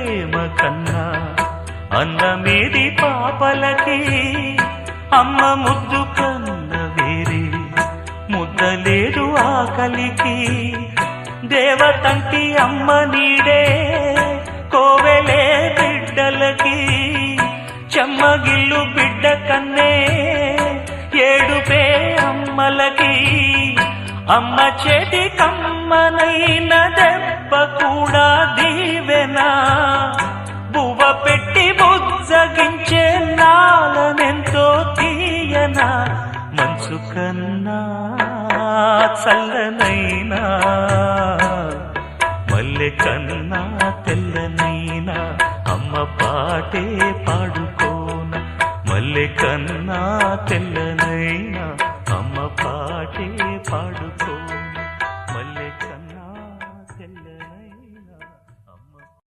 ప్రేమ కన్నా అన్నమేది పాపలకి అమ్మ ముద్దు కన్న వేరే ముద్దలేదు ఆకలికి దేవతంటి అమ్మ నీడే కోవెలే బిడ్డలకి చెమ్మగిల్లు బిడ్డ కన్నే ఏడుపే అమ్మలకి అమ్మ చేతి కమ్మనైన దెబ్బ కూడా దీవెనా బువ్వ పెట్టి బుజ్జగించే నాలనెంతో తీయనా మనసు కన్నా చల్లనైనా మల్లె కన్నా తెల్లనైనా అమ్మ పాటే పాడుకోన మల్లె కన్నా తెల్ల